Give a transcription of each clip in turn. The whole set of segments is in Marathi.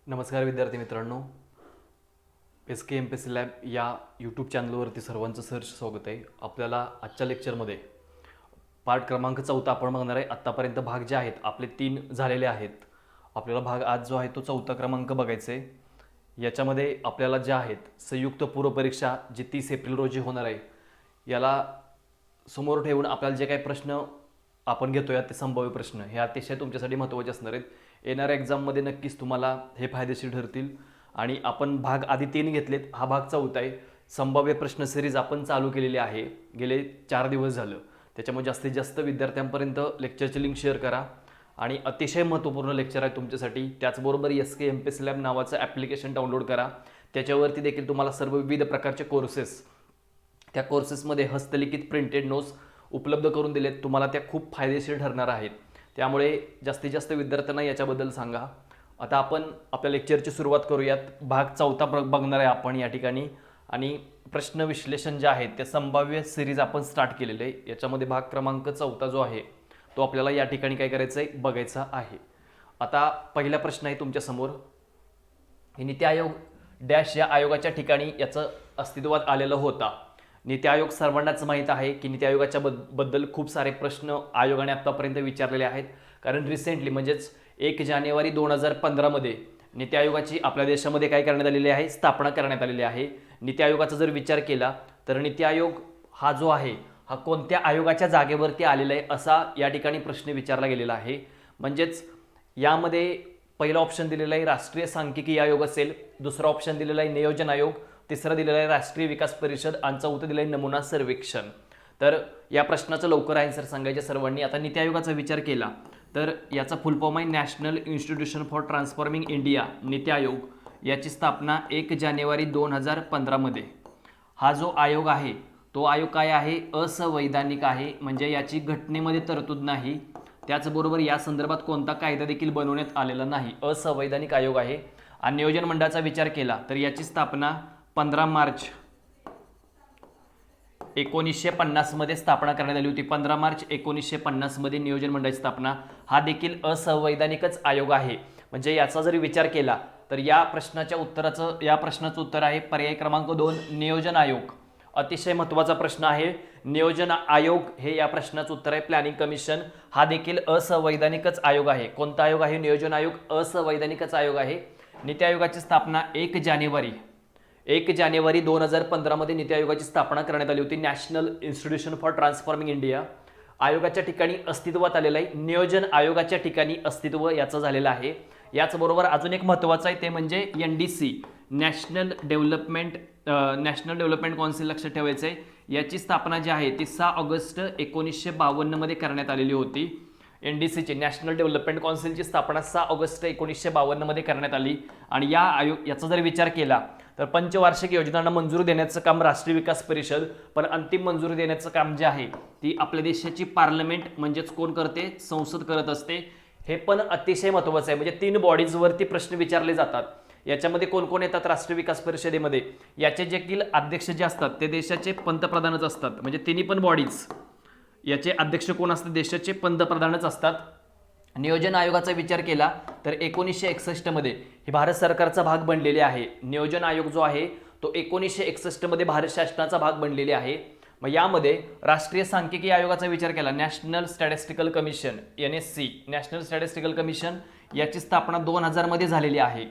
नमस्कार विद्यार्थी मित्रांनो, SK MPSC लॅब या यूट्यूब चॅनलवरती सर्वांचं सहर्ष स्वागत आहे. आपल्याला आजच्या लेक्चरमध्ये पार्ट क्रमांक 14 आपण बघणार आहे. आत्तापर्यंत भाग जे आहेत आपले 3 झालेले आहेत. आपल्याला भाग आज जो आहे तो 4था क्रमांक बघायचा आहे. याच्यामध्ये आपल्याला जे आहेत संयुक्त पूर्व परीक्षा जी 30 एप्रिल रोजी होणार आहे, याला समोर ठेवून आपल्याला जे काही प्रश्न आपण घेतोय ते संभाव्य प्रश्न हे अतिशय तुमच्यासाठी महत्त्वाचे असणार आहेत. येणाऱ्या एक्झाममध्ये नक्कीच तुम्हाला हे फायदेशीर ठरतील. आणि आपण भाग आधी 3 घेतलेत, हा भाग 4था आहे. संभाव्य प्रश्न सिरीज आपण चालू केलेली आहे, गेले 4 दिवस झालं. त्याच्यामुळे जास्तीत जास्त विद्यार्थ्यांपर्यंत लेक्चरची लिंक शेअर करा. आणि अतिशय महत्त्वपूर्ण लेक्चर आहे तुमच्यासाठी. त्याचबरोबर SK MPSC लॅब नावाचं ॲप्लिकेशन डाउनलोड करा. त्याच्यावरती देखील तुम्हाला सर्व विविध प्रकारचे कोर्सेस, त्या कोर्सेसमध्ये हस्तलिखित प्रिंटेड नोट्स उपलब्ध करून दिलेत. तुम्हाला त्या खूप फायदेशीर ठरणार आहेत. त्यामुळे जास्तीत जास्त विद्यार्थ्यांना याच्याबद्दल सांगा. आता आपण आपल्या लेक्चरची सुरुवात करूयात. भाग 4था बघणार आहे आपण या ठिकाणी. आणि प्रश्न विश्लेषण जे आहे ते संभाव्य सिरीज आपण स्टार्ट केलेले आहे. याच्यामध्ये भाग क्रमांक 4 जो आहे तो आपल्याला या ठिकाणी काय करायचं आहे, बघायचा आहे. आता पहिला प्रश्न आहे तुमच्यासमोर. नीती आयोग डॅश या आयोगाच्या ठिकाणी याचं अस्तित्वात आलेलं होता. नीती आयोग सर्वांनाच माहीत आहे की नीती आयोगाच्या बद्दल खूप सारे प्रश्न आयोगाने आतापर्यंत विचारलेले आहेत. कारण रिसेंटली म्हणजेच 1 जानेवारी 2015 मध्ये नीती आयोगाची आपल्या देशामध्ये काय करण्यात आलेली आहे, स्थापना करण्यात आलेली आहे. नीती आयोगाचा जर विचार केला तर नीती आयोग हा जो आहे हा कोणत्या आयोगाच्या जागेवरती आलेला आहे असा या ठिकाणी प्रश्न विचारला गेलेला आहे. म्हणजेच यामध्ये पहिला ऑप्शन दिलेला आहे राष्ट्रीय सांख्यिकी आयोग असेल, दुसरा ऑप्शन दिलेला आहे नियोजन आयोग, तिसरा दिलेला आहे राष्ट्रीय विकास परिषद आणि चौथं दिलं आहे नमुना सर्वेक्षण. तर या प्रश्नाचं लवकर आन्सर सांगायचे सर्वांनी. आता नीती आयोगाचा विचार केला तर याचा फुल फॉर्म आहे national institution for transforming India, NITI Aayog. याची स्थापना 1 जानेवारी 2015 मध्ये. हा जो आयोग आहे तो आयोग काय आहे, असंवैधानिक आहे. म्हणजे याची घटनेमध्ये तरतूद नाही. त्याचबरोबर या संदर्भात कोणता कायदा देखील बनवण्यात आलेला नाही. असंवैधानिक आयोग आहे. आणि नियोजन मंडळाचा विचार केला तर याची स्थापना 15 मार्च 1950 मध्ये स्थापना करण्यात आली होती. 15 मार्च 1950 मध्ये नियोजन मंडळाची स्थापना. हा देखील असंवैधानिकच आयोग आहे. म्हणजे याचा जर विचार केला तर या प्रश्नाचं उत्तर आहे पर्याय क्रमांक 2 नियोजन आयोग. अतिशय महत्त्वाचा प्रश्न आहे. नियोजन आयोग हे या प्रश्नाचं उत्तर आहे. प्लॅनिंग कमिशन हा देखील असंवैधानिकच आयोग आहे. कोणता आयोग आहे, नियोजन आयोग, असंवैधानिकच आयोग आहे. नीती आयोगाची स्थापना 1 जानेवारी 2015 मध्ये नीती आयोगाची स्थापना करण्यात आली होती. National institution for transforming India आयोगाच्या ठिकाणी अस्तित्वात आलेलं आहे. नियोजन आयोगाच्या ठिकाणी अस्तित्व याचं झालेलं आहे. याचबरोबर अजून एक महत्त्वाचं आहे ते म्हणजे NDC नॅशनल डेव्हलपमेंट काउन्सिल लक्षात ठेवायचं आहे. याची स्थापना जी आहे ती 6 ऑगस्ट 1952 मध्ये करण्यात आलेली होती. NDCची नॅशनल डेव्हलपमेंट काउन्सिलची स्थापना 6 ऑगस्ट 1952 मध्ये करण्यात आली. आणि याचा जर विचार केला तर पंचवार्षिक योजनांना मंजुरी देण्याचं काम राष्ट्रीय विकास परिषद, पण अंतिम मंजुरी देण्याचं काम जे आहे ती आपल्या देशाची पार्लमेंट म्हणजेच कोण करते, संसद करत असते. हे पण अतिशय महत्त्वाचं आहे. म्हणजे 3 बॉडीजवरती प्रश्न विचारले जातात. याच्यामध्ये कोण कोण येतात राष्ट्रीय विकास परिषदेमध्ये, याचे देखील अध्यक्ष जे असतात ते देशाचे पंतप्रधानच असतात. म्हणजे तिन्ही पण बॉडीज याचे अध्यक्ष कोण असतात, देशाचे पंतप्रधानच असतात. नियोजन आयोगाचा विचार केला तर 1961 मध्ये हे भारत सरकारचा भाग बनलेले आहे. नियोजन आयोग जो आहे तो 1961 मध्ये भारत शासनाचा भाग बनलेले आहे. मग यामध्ये राष्ट्रीय सांख्यिकी आयोगाचा विचार केला, national statistical commission NSC national statistical commission, याची स्थापना 2000 मध्ये झालेली आहे.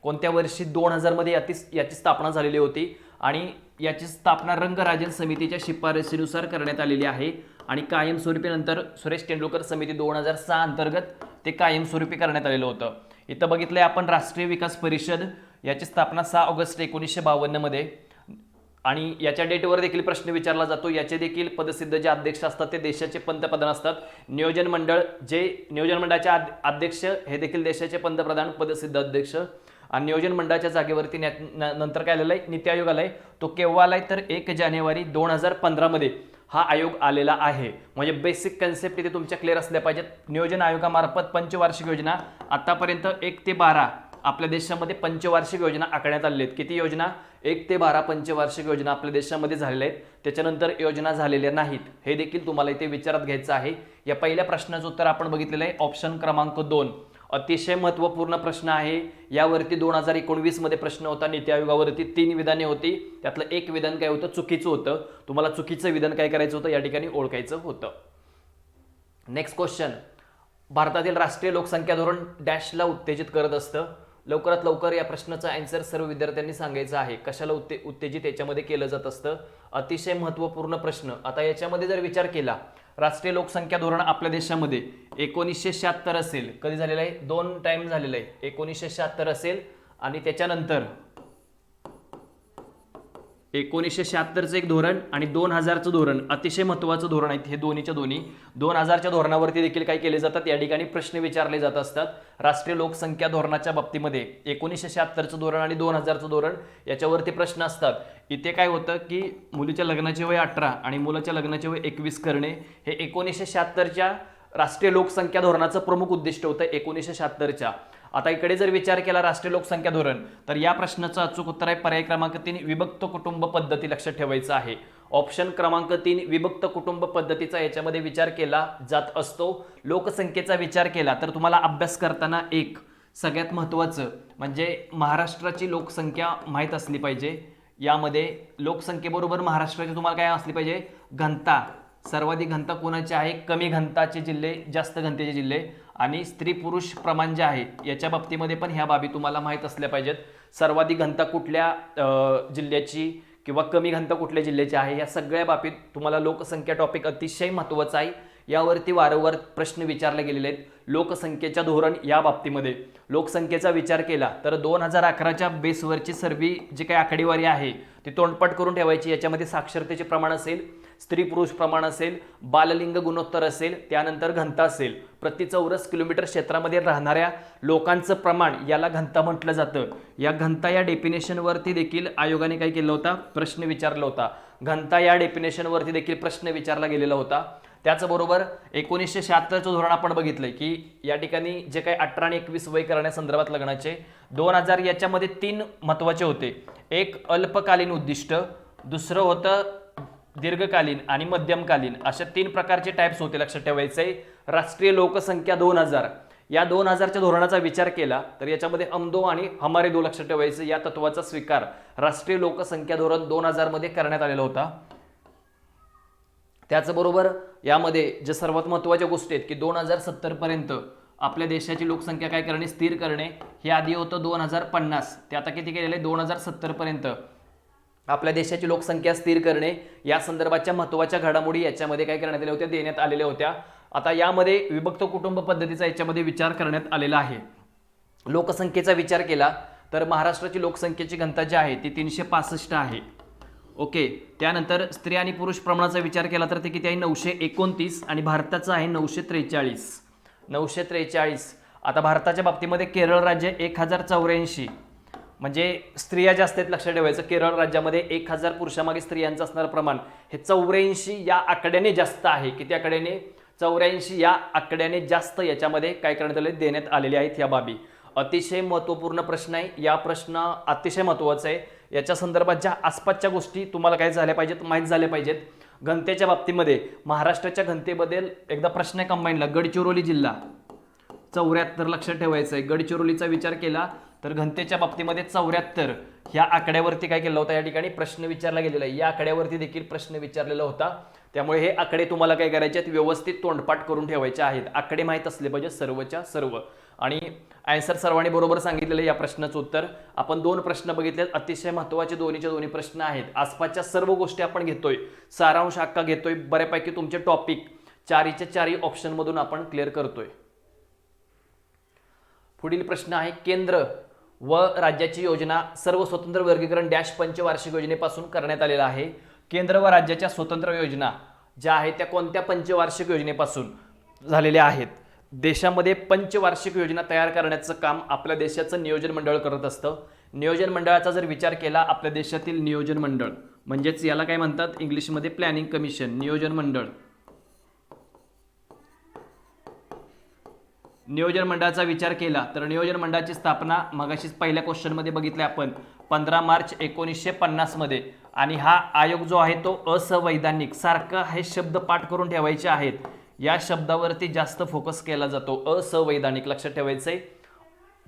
कोणत्या वर्षी, 2000 मध्ये याची स्थापना झालेली होती. आणि याची स्थापना रंगराजन समितीच्या शिफारशीनुसार करण्यात आलेली आहे. आणि कायमस्वरूपी नंतर सुरेश तेंडुलकर समिती 2006 अंतर्गत ते कायमस्वरूपी करण्यात आलेलं होतं. इथं बघितलंय आपण राष्ट्रीय विकास परिषद, याची स्थापना 6 ऑगस्ट 1952 मध्ये. आणि याच्या डेटवर देखील प्रश्न विचारला जातो. याचे देखील पदसिद्ध जे अध्यक्ष असतात ते देशाचे पंतप्रधान असतात. नियोजन मंडळाचे अध्यक्ष हे देखील देशाचे पंतप्रधान पदसिद्ध अध्यक्ष. आणि नियोजन मंडळाच्या जागेवरती नंतर काय आलेलं आहे, नीती आयोग आलाय. तो केव्हा आलाय तर 1 जानेवारी 2015 मध्ये हा आयोग आलेला आहे. म्हणजे बेसिक कन्सेप्ट इथे तुमच्या क्लिअर असल्या पाहिजेत. नियोजन आयोगामार्फत पंचवार्षिक योजना आतापर्यंत 1 ते 12 आपल्या देशामध्ये पंचवार्षिक योजना आखण्यात आलेल्या आहेत. किती योजना, 1 ते 12 पंचवार्षिक योजना आपल्या देशामध्ये झालेल्या आहेत. त्याच्यानंतर योजना झालेल्या नाहीत, हे देखील तुम्हाला इथे विचारात घ्यायचं आहे. या पहिल्या प्रश्नाचं उत्तर आपण बघितलेलं आहे ऑप्शन क्रमांक 2 अतिशय महत्त्वपूर्ण प्रश्न आहे. यावरती 2019 मध्ये प्रश्न होता. नीती आयोगावरती 3 विधाने होती, त्यातलं एक विधान काय होतं, चुकीचं होतं. तुम्हाला चुकीचं विधान काय करायचं होतं या ठिकाणी ओळखायचं होतं. नेक्स्ट क्वेश्चन, भारतातील राष्ट्रीय लोकसंख्या धोरण डॅशला उत्तेजित करत असतं. लवकरात लवकर या प्रश्नाचा आन्सर सर्व विद्यार्थ्यांनी सांगायचा आहे. कशाला उत्तेजित याच्यामध्ये केलं जात असतं. अतिशय महत्त्वपूर्ण प्रश्न. आता याच्यामध्ये जर विचार केला, राष्ट्रीय लोकसंख्या धोरण आपल्या देशामध्ये 1976 असेल. कधी झालेलं आहे, 2 टाइम झालेलं आहे. 1976 असेल आणि त्याच्यानंतर 1976चं एक धोरण आणि 2000चं धोरण अतिशय महत्त्वाचं धोरण आहे. हे दोन्हीच्या दोन्ही 2000च्या धोरणावरती देखील काय केले जातात, या ठिकाणी प्रश्न विचारले जात असतात. राष्ट्रीय लोकसंख्या धोरणाच्या बाबतीमध्ये 1976चं धोरण आणि 2000चं धोरण याच्यावरती प्रश्न असतात. इथे काय होतं की मुलीच्या लग्नाचे वय 18 आणि मुलाच्या लग्नाचे वय 21 करणे हे 1976च्या राष्ट्रीय लोकसंख्या धोरणाचं प्रमुख उद्दिष्ट होतं 1976च्या. आता इकडे जर विचार केला राष्ट्रीय लोकसंख्या धोरण, तर या प्रश्नाचं अचूक उत्तर आहे पर्याय क्रमांक 3 विभक्त कुटुंब पद्धती. लक्षात ठेवायचं आहे. ऑप्शन क्रमांक 3 विभक्त कुटुंब पद्धतीचा याच्यामध्ये विचार केला जात असतो. लोकसंख्येचा विचार केला तर तुम्हाला अभ्यास करताना एक सगळ्यात महत्त्वाचं म्हणजे महाराष्ट्राची लोकसंख्या माहीत असली पाहिजे. यामध्ये लोकसंख्येबरोबर महाराष्ट्राची तुम्हाला काय असली पाहिजे, घनता. सर्वाधिक घनता कोणाची आहे, कमी घनताचे जिल्हे, जास्त घनतेचे जिल्हे आणि स्त्री पुरुष प्रमाण जे आहे याच्या बाबतीमध्ये पण ह्या बाबी तुम्हाला माहीत असल्या पाहिजेत. सर्वाधिक घनता कुठल्या जिल्ह्याची किंवा कमी घनता कुठल्या जिल्ह्याची आहे, या सगळ्या बाबतीत तुम्हाला लोकसंख्या टॉपिक अतिशय महत्त्वाचा आहे. यावरती वारंवार प्रश्न विचारले गेलेले आहेत. लोकसंख्येच्या धोरण या बाबतीमध्ये लोकसंख्येचा विचार केला तर 2011च्या बेसवरची सर्व जी काही आकडेवारी आहे ती तोंडपाठ करून ठेवायची. याच्यामध्ये साक्षरतेचे प्रमाण असेल, स्त्री पुरुष प्रमाण असेल, बाललिंग गुणोत्तर असेल, त्यानंतर घनता असेल. प्रति चौरस किलोमीटर क्षेत्रामध्ये राहणाऱ्या लोकांचं प्रमाण याला घनता म्हटलं जातं. या घनता या डेफिनेशनवरती देखील आयोगाने काय केलं होता, प्रश्न विचारला होता. घनता या डेफिनेशनवरती देखील प्रश्न विचारला गेलेला होता. त्याचबरोबर 1976चं धोरण आपण बघितलंय की या ठिकाणी जे काही 18 आणि 21 वय करण्यासंदर्भात लग्नाचे 2000 याच्यामध्ये 3 महत्त्वाचे होते. एक अल्पकालीन उद्दिष्ट, दुसरं होतं दीर्घकालीन आणि मध्यमकालीन, अशा 3 प्रकारचे टाइप्स होते. लक्षात ठेवायचंय. राष्ट्रीय लोकसंख्या 2000 या 2000च्या धोरणाचा विचार केला तर याच्यामध्ये हम दो आणि हमारे दो लक्षात ठेवायचं या तत्वाचा स्वीकार राष्ट्रीय लोकसंख्या धोरण 2000 मध्ये करण्यात आलेला होता. त्याचबरोबर यामध्ये जे सर्वात महत्त्वाच्या गोष्टी आहेत की 2070 पर्यंत आपल्या देशाची लोकसंख्या काय करणे, स्थिर करणे. हे आधी होतं 2050, ते आता किती केलेलं आहे, 2070 पर्यंत आपल्या देशाची लोकसंख्या स्थिर करणे. या संदर्भाच्या महत्त्वाच्या घडामोडी याच्यामध्ये काय करण्यात आल्या होत्या, देण्यात आलेल्या होत्या. आता यामध्ये विभक्त कुटुंब पद्धतीचा याच्यामध्ये विचार करण्यात आलेला आहे. लोकसंख्येचा विचार केला तर महाराष्ट्राची लोकसंख्येची घनता जी आहे ती 365 आहे. ओके. त्यानंतर स्त्री आणि पुरुष प्रमाणाचा विचार केला तर ते किती आहे, 929 आणि भारताचं आहे 943. आता भारताच्या बाबतीमध्ये केरळ राज्य 1084, म्हणजे स्त्रिया जास्त आहेत. लक्षात ठेवायचं, केरळ राज्यामध्ये 1000 पुरुषामागे स्त्रियांचं असणारं प्रमाण हे 84 या आकड्याने जास्त आहे. किती आकड्याने, 84 या आकड्याने जास्त याच्यामध्ये काय करण्यात आले, देण्यात आलेले आहेत या बाबी. अतिशय महत्त्वपूर्ण प्रश्न आहे. या प्रश्न अतिशय महत्त्वाचा आहे. याच्या संदर्भात ज्या आसपासच्या गोष्टी तुम्हाला काय झाल्या पाहिजेत, माहीत झाल्या पाहिजेत. घनतेच्या बाबतीमध्ये महाराष्ट्राच्या घनतेबद्दल एकदा प्रश्न आहे कंबाईनला. गडचिरोली जिल्हा 74 लक्षात ठेवायचं आहे. गडचिरोलीचा विचार केला तर घनतेच्या बाबतीमध्ये 74 ह्या आकड्यावरती काय केलं होतं, या ठिकाणी प्रश्न विचारला गेलेला आहे. या आकड्यावरती देखील प्रश्न विचारलेला होता. त्यामुळे हे आकडे तुम्हाला काय करायचे आहेत, व्यवस्थित तोंडपाठ करून ठेवायचे आहेत. आकडे माहीत असले पाहिजे सर्वच्या सर्व. आणि आन्सर सर्वांनी बरोबर सांगितलेलं या प्रश्नाचं उत्तर. आपण 2 प्रश्न बघितलेत, अतिशय महत्त्वाचे दोन्हीचे दोन्ही प्रश्न आहेत. आसपासच्या सर्व गोष्टी आपण घेतोय, सारांश अख्खा घेतोय. बऱ्यापैकी तुमचे टॉपिक 4च्या 4 ऑप्शनमधून आपण क्लिअर करतोय. पुढील प्रश्न आहे, केंद्र व राज्याची योजना सर्व स्वतंत्र वर्गीकरण डॅश पंचवार्षिक योजनेपासून करण्यात आलेला आहे. केंद्र व राज्याच्या स्वतंत्र योजना ज्या आहेत त्या कोणत्या पंचवार्षिक योजनेपासून झालेल्या आहेत. देशामध्ये पंचवार्षिक योजना तयार करण्याचं काम आपल्या देशाचं नियोजन मंडळ करत असतं. नियोजन मंडळाचा जर विचार केला, आपल्या देशातील नियोजन मंडळ म्हणजेच याला काय म्हणतात इंग्लिशमध्ये प्लॅनिंग कमिशन. नियोजन मंडळ, नियोजन मंडळाचा विचार केला तर नियोजन मंडळाची स्थापना मगाशीच पहिल्या क्वेश्चनमध्ये बघितले आपण 15 मार्च 1950 मध्ये. आणि हा आयोग जो आहे तो असंवैधानिक, सारखं हे शब्द पाठ करून ठेवायचे आहेत. या शब्दावरती जास्त फोकस केला जातो, असंवैधानिक, लक्षात ठेवायचंय.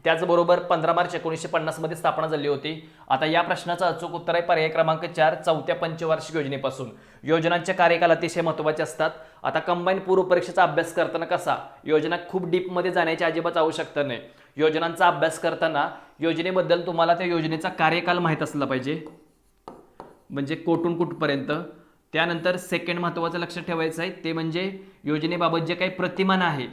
त्याचबरोबर 15 मार्च 1950 मध्ये स्थापना झाली होती. आता या प्रश्नाचं अचूक उत्तर आहे पर्याय क्रमांक 4, चौथ्या पंचवार्षिक योजनेपासून. योजनांचे कार्यकाल अतिशय महत्त्वाचे असतात. आता कंबाईन पूर्व परीक्षेचा अभ्यास करताना कसा, योजना खूप डीपमध्ये जाण्याची अजिबात आवश्यकता नाही. योजनांचा अभ्यास करताना योजनेबद्दल तुम्हाला त्या योजनेचा कार्यकाल माहीत असला पाहिजे, म्हणजे कोठून कुठपर्यंत. त्यानंतर सेकंड महत्त्वाचं लक्षात ठेवायचं आहे ते म्हणजे योजनेबाबत जे काही प्रतिमान आहे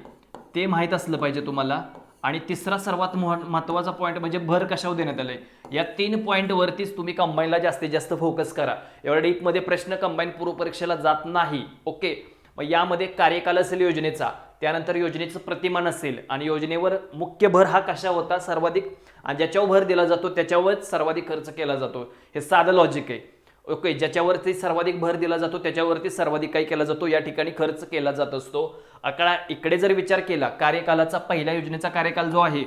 ते माहीत असलं पाहिजे तुम्हाला. आणि तिसरा सर्वात महत्त्वाचा पॉईंट म्हणजे भर कशावर देण्यात आले. या 3 पॉईंटवरतीच तुम्ही कंबाईनला जास्तीत जास्त फोकस करा. एवढ्या डीपमध्ये प्रश्न कंबाईन पूर्व परीक्षेला जात नाही. ओके, मग यामध्ये कार्यकाल असेल योजनेचा, त्यानंतर योजनेचं प्रतिमान असेल आणि योजनेवर मुख्य भर हा कशा होता सर्वाधिक, आणि ज्याच्यावर भर दिला जातो त्याच्यावरच सर्वाधिक खर्च केला जातो. हे साधं लॉजिक आहे. ओके, ज्याच्यावरती सर्वाधिक भर दिला जातो त्याच्यावरती सर्वाधिक काही केला जातो, या ठिकाणी खर्च केला जात असतो. इकडे जर विचार केला कार्यकालाचा, पहिल्या योजनेचा कार्यकाल जो आहे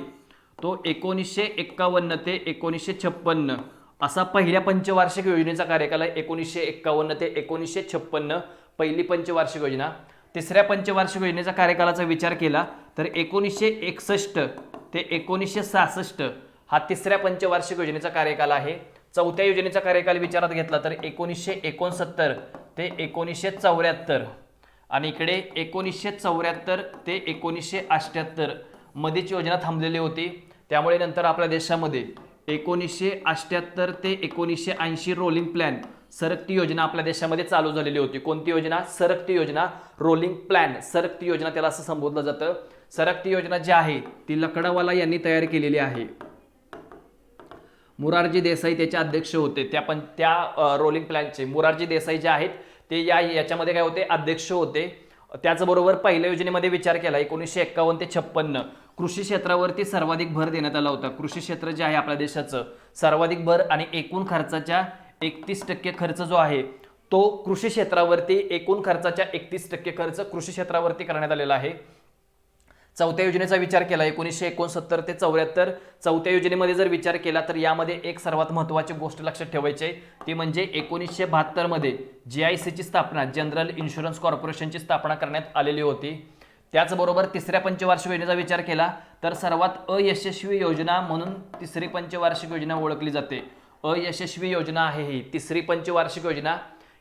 तो 1951 ते 1956 असा पहिल्या पंचवार्षिक योजनेचा कार्यकाल आहे. 1951 ते 1956 पहिली पंचवार्षिक योजना. तिसऱ्या पंचवार्षिक योजनेचा कार्यकालाचा विचार केला तर 1961 ते 1966 हा तिसऱ्या पंचवार्षिक योजनेचा कार्यकाल आहे. चौथ्या योजनेचा कार्यकाल विचारात घेतला तर 1969 ते 1974 आणि इकडे 1974 ते 1978 मध्येच योजना थांबलेली होती. त्यामुळे नंतर आपल्या देशामध्ये 1978 ते 1980 रोलिंग प्लॅन, सरकती योजना आपल्या देशामध्ये चालू झालेली होती. कोणती योजना? सरकती योजना, रोलिंग प्लॅन, सरकती योजना त्याला असं संबोधलं जातं. सरकती योजना जी आहे ती लकडावाला यांनी तयार केलेली आहे. मोरारजी देसाई त्याचे अध्यक्ष होते. त्या रोलिंग प्लॅनचे मोरारजी देसाई जे आहेत ते याच्यामध्ये काय होते? अध्यक्ष होते. त्याचबरोबर पहिल्या योजनेमध्ये विचार केला 1951 ते 56 कृषी क्षेत्रावरती सर्वाधिक भर देण्यात आला होता. कृषी क्षेत्र जे आहे आपल्या देशाचं सर्वाधिक भर आणि एकूण खर्चाच्या 31% खर्च जो आहे तो कृषी क्षेत्रावरती, एकूण खर्चाच्या 31% खर्च कृषी क्षेत्रावरती करण्यात आलेला आहे. चौथ्या योजनेचा विचार केला 1969 ते 74. चौथ्या योजनेमध्ये जर विचार केला तर यामध्ये एक सर्वात महत्त्वाची गोष्ट लक्षात ठेवायची आहे ती म्हणजे 1972 मध्ये GICची स्थापना, जनरल इन्शुरन्स कॉर्पोरेशनची स्थापना करण्यात आलेली होती. त्याचबरोबर तिसऱ्या पंचवार्षिक योजनेचा विचार केला तर सर्वात अयशस्वी योजना म्हणून तिसरी पंचवार्षिक योजना ओळखली जाते. अयशस्वी योजना आहे ही तिसरी पंचवार्षिक योजना.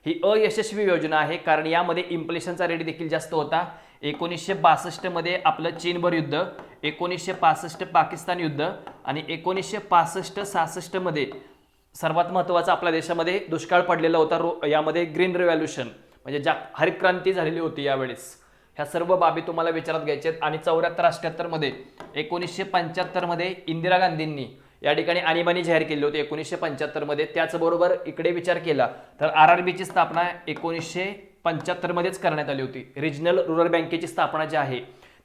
ही अयशस्वी योजना आहे कारण यामध्ये इन्फ्लेशनचा रेट देखील जास्त होता. 1962 मध्ये आपलं चीनभर युद्ध, 1965 पाकिस्तान युद्ध आणि 1965-66 मध्ये सर्वात महत्त्वाचा आपल्या देशामध्ये दुष्काळ पडलेला होता. यामध्ये ग्रीन रिव्हॉल्युशन म्हणजे हरित क्रांती झालेली होती यावेळेस. ह्या सर्व बाबी तुम्हाला विचारात घ्यायच्या आहेत. आणि 74-78 मध्ये 1975 मध्ये इंदिरा गांधींनी या ठिकाणी आणीबाणी जाहीर केली होती 1975 मध्ये. त्याचबरोबर इकडे विचार केला तर RRBची स्थापना 1975 मध्येच करण्यात आली होती. रिजनल रुरल बँकेची स्थापना जी आहे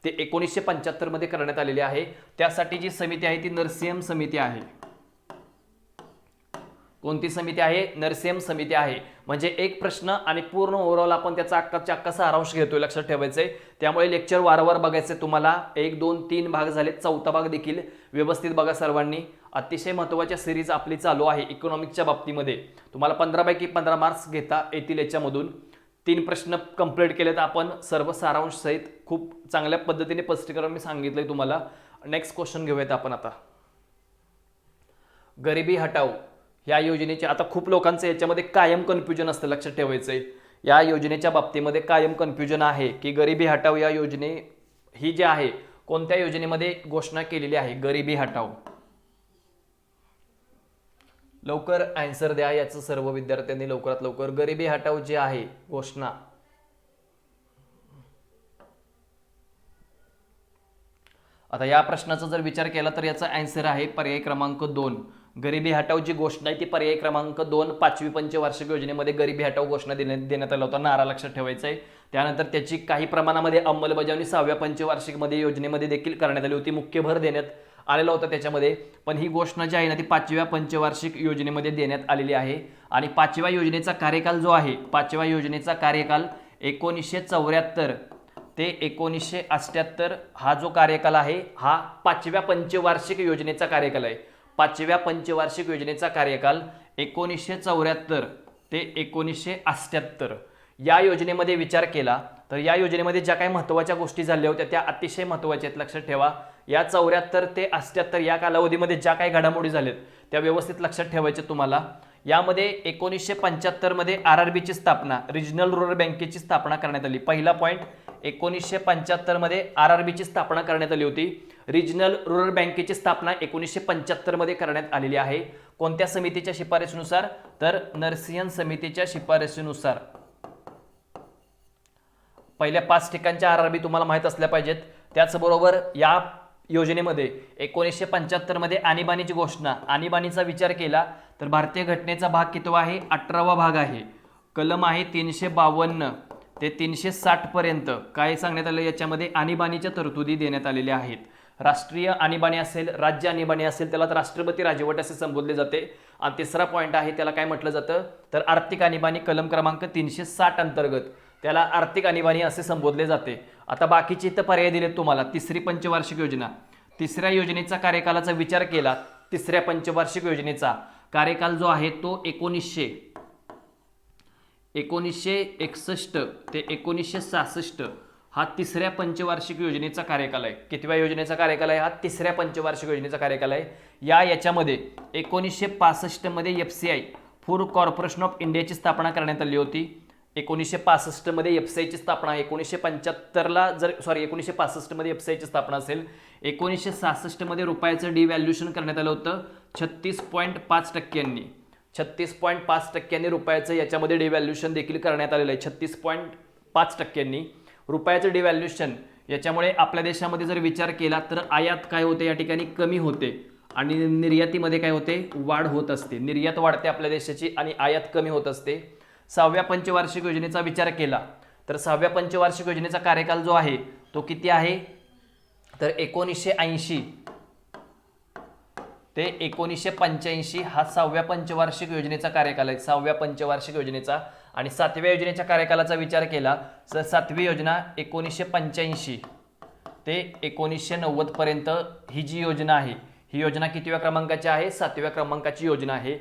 ते 1975 मध्ये करण्यात आलेली आहे. त्यासाठी जी समिती आहे ती नरसिंहम समिती आहे. कोणती समिती आहे? नरसिंहम समिती आहे. म्हणजे एक प्रश्न आणि पूर्ण ओव्हरऑल आपण त्याचा अक्का सारांश घेतोय, लक्षात ठेवायचंय. त्यामुळे लेक्चर वारंवार बघायचे तुम्हाला. 1, 2, 3 भाग झाले, चौथा भाग देखील व्यवस्थित बघा सर्वांनी. अतिशय महत्त्वाच्या सिरीज आपली चालू आहे इकॉनॉमिक्सच्या बाबतीमध्ये. तुम्हाला 15 पैकी 15 मार्क्स घेता येतील याच्यामधून. 3 प्रश्न कंप्लीट केलेत आपण सर्व सारांश सहित. खूप चांगल्या पद्धतीने स्पष्टीकरण मी सांगितलंय तुम्हाला. नेक्स्ट क्वेश्चन घेऊयात आपण आता. गरिबी हटाओ या योजनेचे आता खूप लोकांचं याच्यामध्ये कायम कन्फ्युजन असतं, लक्षात ठेवायचंय. या योजनेच्या बाबतीमध्ये कायम कन्फ्युजन आहे की गरिबी हटाओ या योजने ही जी आहे कोणत्या योजनेमध्ये घोषणा केलेली आहे? गरिबी हटाओ. लवकर आन्सर द्या याचं सर्व विद्यार्थ्यांनी लवकरात लवकर. गरिबी हटाओ जी आहे घोषणा आता या प्रश्नाचा जर विचार केला तर याचा आन्सर आहे पर्याय क्रमांक 2. गरिबी हटाओ जी घोषणा आहे ती पर्याय क्रमांक 2 पाचवी पंचवार्षिक योजनेमध्ये गरिबी हटाओ घोषणा देण्यात आला होता. नारा लक्षात ठेवायचा आहे. त्यानंतर त्याची काही प्रमाणामध्ये अंमलबजावणी 6व्या पंचवार्षिक योजनेमध्ये देखील करण्यात आली होती. मुख्य भर देण्यात आलेला होता त्याच्यामध्ये. पण ही घोषणा जी आहे ना ती 5व्या पंचवार्षिक योजनेमध्ये देण्यात आलेली आहे. आणि 5व्या योजनेचा कार्यकाल जो आहे, 5व्या योजनेचा कार्यकाल 1974 ते 1978 हा जो कार्यकाल आहे हा 5व्या पंचवार्षिक योजनेचा कार्यकाल आहे. 5व्या पंचवार्षिक योजनेचा कार्यकाल 1974 ते 1978. या योजनेमध्ये विचार केला तर या योजनेमध्ये ज्या काही महत्त्वाच्या गोष्टी झाल्या होत्या त्या अतिशय महत्त्वाच्या आहेत, लक्षात ठेवा. या 74 ते 78 या कालावधीमध्ये ज्या काही घडामोडी झाल्यात त्या व्यवस्थित लक्षात ठेवायच्या तुम्हाला. यामध्ये 1975 मध्ये RRBची स्थापना, रिजनल रुरल बँकेची स्थापना करण्यात आली. पहिला पॉईंट, 1975 मध्ये RRBची स्थापना करण्यात आली होती. रिजनल रुरल बँकेची स्थापना 1975 मध्ये करण्यात आलेली आहे. कोणत्या समितीच्या शिफारशीनुसार? तर नरसिंहन समितीच्या शिफारशीनुसार. पहिल्या 5 ठिकाणच्या RRB तुम्हाला माहित असल्या पाहिजेत. त्याचबरोबर या योजनेमध्ये 1975 मध्ये आणीबाणीची घोषणा, आणीबाणीचा विचार केला तर भारतीय घटनेचा भाग कितवा आहे? 18वा भाग आहे. कलम आहे 352 ते 360 पर्यंत काय सांगण्यात आलं? याच्यामध्ये आणीबाणीच्या तरतुदी देण्यात आलेल्या आहेत. राष्ट्रीय आणीबाणी असेल, राज्य आणीबाणी असेल, त्याला राष्ट्रपती राजवट असे संबोधले जाते. आणि तिसरा पॉईंट आहे त्याला काय म्हटलं जातं? तर आर्थिक आणीबाणी कलम क्रमांक 360 अंतर्गत त्याला आर्थिक आणीबाणी असे संबोधले जाते. आता बाकीचे इथं पर्याय दिलेत तुम्हाला. तिसरी पंचवार्षिक योजना, तिसऱ्या योजनेचा कार्यकालाचा विचार केला, तिसऱ्या पंचवार्षिक योजनेचा कार्यकाल जो आहे तो 1961 ते 1966 हा तिसऱ्या पंचवार्षिक योजनेचा कार्यकाल आहे. कितव्या योजनेचा कार्यकाल आहे? हा तिसऱ्या पंचवार्षिक योजनेचा कार्यकाल आहे. याच्यामध्ये 1965 मध्ये FCI फूड कॉर्पोरेशन ऑफ इंडियाची स्थापना करण्यात आली होती. 1965 मध्ये FCIची स्थापना, 1965 मध्ये FCIची स्थापना असेल. 1966 मध्ये रुपयाचं डिव्हॅल्युएशन करण्यात आलं होतं 36.5%. 36.5% रुपयाचं याच्यामध्ये डिव्हॅल्युएशन देखील करण्यात आलेलं आहे. 36.5% रुपयाचं डिव्हॅल्युएशन याच्यामुळे आपल्या देशामध्ये जर विचार केला तर आयात काय होते? या ठिकाणी कमी होते आणि निर्यातीमध्ये काय होते? वाढ होत असते. निर्यात वाढते आपल्या देशाची आणि आयात कमी होत असते. 6व्या पंचवार्षिक योजनेचा विचार केला तर 6व्या पंचवार्षिक योजनेचा कार्यकाल जो आहे तो किती आहे? तर 1980 ते 1985 हा 6व्या पंचवार्षिक योजनेचा कार्यकाल आहे. 6व्या पंचवार्षिक योजनेचा. आणि 7व्या योजनेच्या कार्यकालाचा विचार केला तर 7वी योजना 1985 ते 1990 पर्यंत ही जी योजना आहे ही योजना कितव्या क्रमांकाची आहे? 7व्या क्रमांकाची योजना आहे.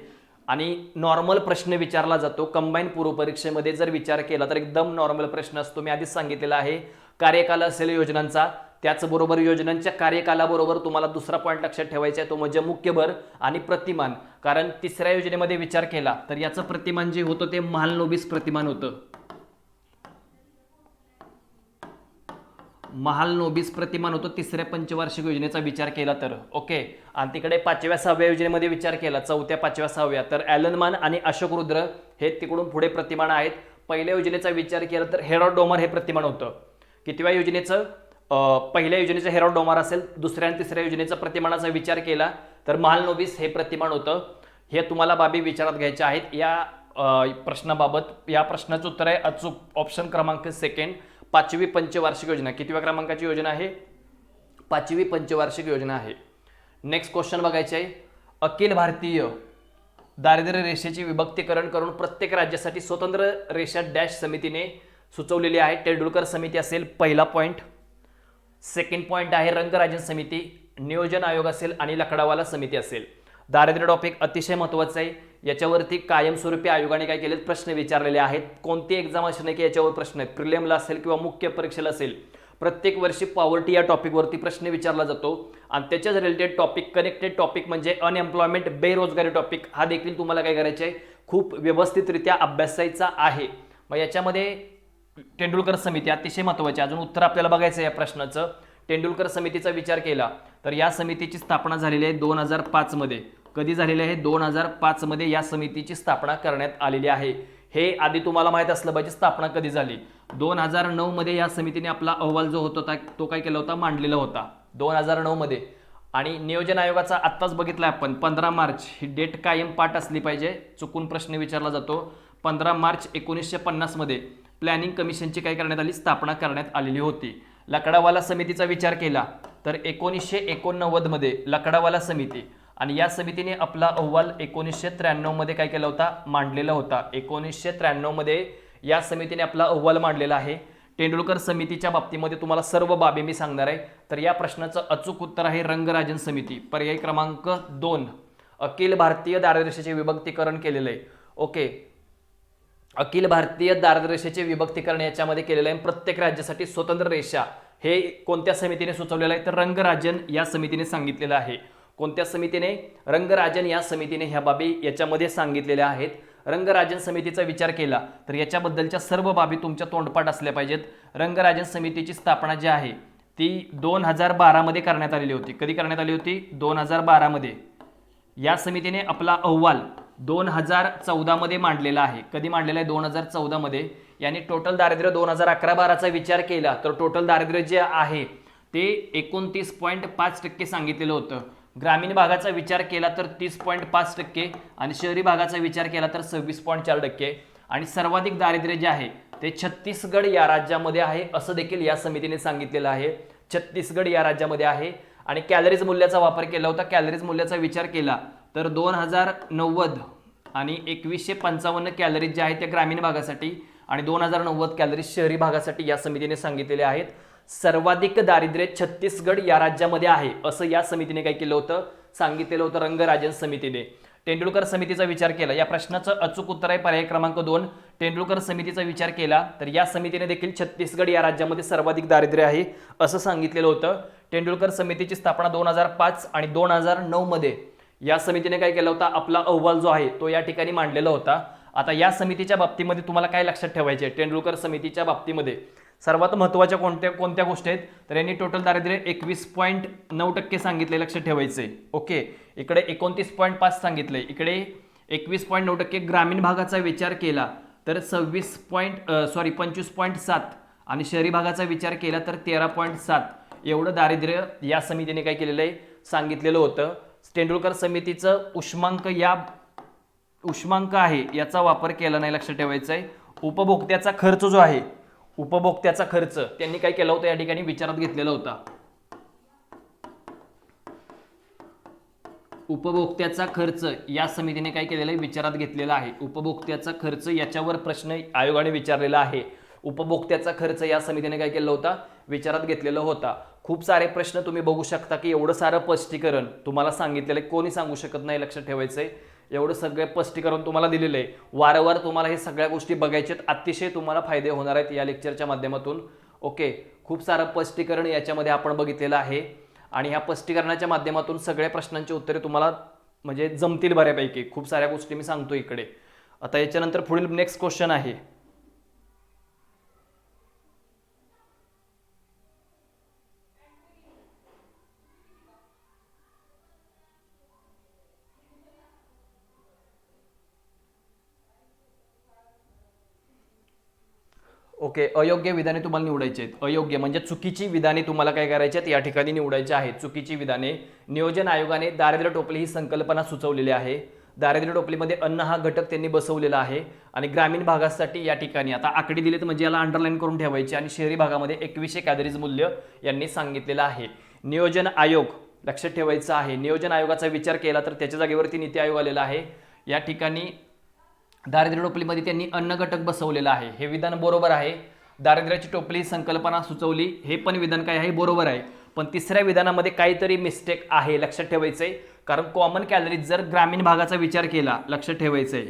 आणि नॉर्मल प्रश्न विचारला जातो कंबाईन पूर्व परीक्षेमध्ये. जर विचार केला तर एकदम नॉर्मल प्रश्न असतो. मी आधीच सांगितलेला आहे. कार्यकाल असेल योजनांचा, त्याचबरोबर योजनांच्या कार्यकालाबरोबर तुम्हाला दुसरा पॉईंट लक्षात ठेवायचा आहे तो म्हणजे मुख्य भर आणि प्रतिमान. कारण तिसऱ्या योजनेमध्ये विचार केला तर याचं प्रतिमान जे होतं ते महालनोबिस प्रतिमान होतं. महालनोबिस प्रतिमान होतं तिसऱ्या पंचवार्षिक योजनेचा विचार केला तर. ओके. आणि तिकडे 5व्या 6व्या योजनेमध्ये विचार केला, 4थ्या 5व्या 6व्या, तर ॲलनमान आणि अशोक रुद्र हे तिकडून पुढे प्रतिमान आहेत. पहिल्या योजनेचा विचार केला तर हेरॉड डोमर हे प्रतिमान होतं. कितव्या योजनेचं? पहिल्या योजनेचं हेरॉड डोमर असेल. दुसऱ्या आणि तिसऱ्या योजनेचा प्रतिमानाचा विचार केला तर महालनोबिस हे प्रतिमान होतं. हे तुम्हाला बाबी विचारात घ्यायच्या आहेत या प्रश्नाबाबत. या प्रश्नाचं उत्तर आहे अचूक ऑप्शन क्रमांक 2 5वी पंचवार्षिक योजना. कितव्या क्रमांकाची योजना आहे? 5वी पंचवार्षिक योजना आहे. नेक्स्ट क्वेश्चन बघायचे आहे. अखिल भारतीय दारिद्र्य रेषेची विभक्तीकरण करून प्रत्येक राज्यासाठी स्वतंत्र रेषा डॅश समितीने सुचवलेली आहे. तेंडुलकर समिती असेल पहिला पॉईंट. सेकंड पॉईंट आहे रंगराजन समिती, नियोजन आयोग असेल आणि लकडावाला समिती असेल. दारिद्र्य टॉपिक अतिशय महत्त्वाचा आहे. याच्यावरती कायमस्वरूपी आयोगाने काय केले? प्रश्न विचारलेले आहेत. कोणती एक्झाम असणे की याच्यावर प्रश्न आहेत. प्रिलिमला असेल किंवा मुख्य परीक्षेला असेल, प्रत्येक वर्षी पॉवर्टी या टॉपिकवरती प्रश्न विचारला जातो. आणि त्याच्याच रिलेटेड टॉपिक, कनेक्टेड टॉपिक म्हणजे अनएम्प्लॉयमेंट, बेरोजगारी टॉपिक हा देखील तुम्हाला काय करायचे आहे? खूप व्यवस्थितरित्या अभ्यासायचा आहे. मग याच्यामध्ये तेंडुलकर समिती अतिशय महत्त्वाची. अजून उत्तर आपल्याला बघायचं आहे या प्रश्नाचं. तेंडुलकर समितीचा विचार केला तर या समितीची स्थापना झालेली आहे 2005 मध्ये. कधी झालेली आहे? 2005 मध्ये या समितीची स्थापना करण्यात आलेली आहे. हे आधी तुम्हाला माहित असलं पाहिजे स्थापना कधी झाली. 2009 मध्ये या समितीने आपला अहवाल जो होता तो काय केला होता? मांडलेला होता 2009 मध्ये. आणि नियोजन आयोगाचा आत्ताच बघितला आपण 15 मार्च ही डेट कायम पाठ असली पाहिजे, चुकून प्रश्न विचारला जातो. 15 मार्च 1950 मध्ये प्लॅनिंग कमिशनची काय करण्यात आली? स्थापना करण्यात आलेली होती. लकडावाला समितीचा विचार केला तर 1989 मध्ये लकडावाला समिती, आणि या समितीने आपला अहवाल 1993 मध्ये काय केला होता? मांडलेला होता. 1993 मध्ये या समितीने आपला अहवाल मांडलेला आहे. तेंडुलकर समितीच्या बाबतीमध्ये तुम्हाला सर्व बाबी मी सांगणार आहे. तर या प्रश्नाचं अचूक उत्तर आहे रंगराजन समिती, पर्याय क्रमांक 2. अखिल भारतीय दारिद्र्य रेषेचे विभक्तीकरण केलेलं आहे. ओके. अखिल भारतीय दारिद्र्य रेषेचे विभक्तीकरण याच्यामध्ये केलेलं आहे. प्रत्येक राज्यासाठी स्वतंत्र रेषा हे कोणत्या समितीने सुचवलेलं आहे तर रंगराजन या समितीने सांगितलेलं आहे. कोणत्या समितीने? रंगराजन या समितीने ह्या बाबी याच्यामध्ये सांगितलेल्या आहेत. रंगराजन समितीचा विचार केला तर याच्याबद्दलच्या सर्व बाबी तुमच्या तोंडपाठ असल्या पाहिजेत. रंगराजन समितीची स्थापना जी आहे ती 2012 मध्ये करण्यात आलेली होती. कधी करण्यात आली होती? 2012 मध्ये. या समितीने आपला अहवाल 2014 मध्ये मांडलेला आहे. कधी मांडलेला आहे? 2014 मध्ये. याने टोटल दारिद्र्य 2011-12चा विचार केला तर टोटल दारिद्र्य जे आहे ते 29.5% सांगितलेलं होतं. ग्रामीण भागाचा विचार केला तर 30.5% आणि शहरी भागाचा विचार केला तर 26.4%. आणि सर्वाधिक दारिद्र्य जे आहे ते छत्तीसगड या राज्यामध्ये आहे असं देखील या समितीने सांगितलेलं आहे. छत्तीसगड या राज्यामध्ये आहे. आणि कॅलरीज मूल्याचा वापर केला होता. कॅलरीज मूल्याचा विचार केला तर 2090 आणि 2155 कॅलरीज जे आहेत त्या ग्रामीण भागासाठी आणि 2090 कॅलरीज शहरी भागासाठी या समितीने सांगितलेले आहेत. सर्वाधिक दारिद्र्य छत्तीसगड या राज्यामध्ये आहे असं या समितीने काय केलं होतं? सांगितलेलं होतं रंगराजन समितीने. तेंडुलकर समितीचा विचार केला. या प्रश्नाचं अचूक उत्तर आहे पर्याय क्रमांक 2. तेंडुलकर समितीचा विचार केला तर या समितीने देखील छत्तीसगड या राज्यामध्ये सर्वाधिक दारिद्र्य आहे असं सांगितलेलं होतं. तेंडुलकर समितीची स्थापना 2005 आणि 2009 मध्ये या समितीने काय केलं होता? आपला अहवाल जो आहे तो या ठिकाणी मांडलेला होता. आता या समितीच्या बाबतीमध्ये तुम्हाला काय लक्षात ठेवायचे? तेंडुलकर समितीच्या बाबतीमध्ये सर्वात महत्त्वाच्या कोणत्या गोष्टी आहेत तर यांनी टोटल दारिद्र्य 21.9% सांगितले. लक्षात ठेवायचे. ओके, इकडे 29.5 सांगितले, इकडे 21.9%. ग्रामीण भागाचा विचार केला तर 25.7 आणि शहरी भागाचा विचार केला तर 13.7 एवढं दारिद्र्य या समितीने काय केलेलं आहे? सांगितलेलं होतं. तेंडुलकर समितीचं उष्मांक आहे याचा वापर केला नाही. लक्षात ठेवायचं आहे. उपभोक्त्याचा खर्च जो आहे, उपभोक्त्याचा खर्च त्यांनी काय केला होता? या ठिकाणी विचारात घेतलेला होता. उपभोक्त्याचा खर्च या समितीने काय केलेला आहे? विचारात घेतलेला आहे. उपभोक्त्याचा खर्च याच्यावर प्रश्न आयोगाने विचारलेला आहे. उपभोक्त्याचा खर्च या समितीने काय केला होता? विचारात घेतलेला होता. खूप सारे प्रश्न तुम्ही बघू शकता की एवढं सारं स्पष्टीकरण तुम्हाला सांगितलेलं आहे. कोणी सांगू शकत नाही. लक्षात ठेवायचंय. एवढं सगळं स्पष्टीकरण तुम्हाला दिलेलं आहे. वारंवार तुम्हाला हे सगळ्या गोष्टी बघायच्यात. अतिशय तुम्हाला फायदे होणार आहेत या लेक्चरच्या माध्यमातून. ओके, खूप सारं स्पष्टीकरण याच्यामध्ये आपण बघितलेलं आहे आणि ह्या स्पष्टीकरणाच्या माध्यमातून सगळ्या प्रश्नांची उत्तरे तुम्हाला म्हणजे जमतील बऱ्यापैकी. खूप साऱ्या गोष्टी मी सांगतो इकडे. आता याच्यानंतर पुढील नेक्स्ट क्वेश्चन आहे. ओके, अयोग्य विधाने तुम्हाला निवडायची आहेत. अयोग्य म्हणजे चुकीची विधाने तुम्हाला काय करायची आहेत? या ठिकाणी निवडायची आहेत. चुकीची विधाने. नियोजन आयोगाने दारिद्र्य टोपली ही संकल्पना सुचवलेली आहे. दारिद्र्य टोपलीमध्ये अन्न हा घटक त्यांनी बसवलेला आहे आणि ग्रामीण भागासाठी या ठिकाणी आता आकडे दिलेत म्हणजे याला अंडरलाईन करून ठेवायचे आणि शहरी भागामध्ये 2100 कॅलरीज मूल्य यांनी सांगितलेलं आहे. नियोजन आयोग लक्षात ठेवायचं आहे. नियोजन आयोगाचा विचार केला तर त्याच्या जागेवरती नीती आयोग आलेला आहे. या ठिकाणी दारिद्र्य टोपलीमध्ये त्यांनी अन्न घटक बसवलेला आहे. हे विधान बरोबर आहे. दारिद्र्याची टोपली संकल्पना सुचवली हे पण विधान काय आहे? बरोबर आहे. पण तिसऱ्या विधानामध्ये काहीतरी मिस्टेक आहे. लक्षात ठेवायचंय. कारण कॉमन कॅलरीज जर ग्रामीण भागाचा विचार केला, लक्षात ठेवायचंय,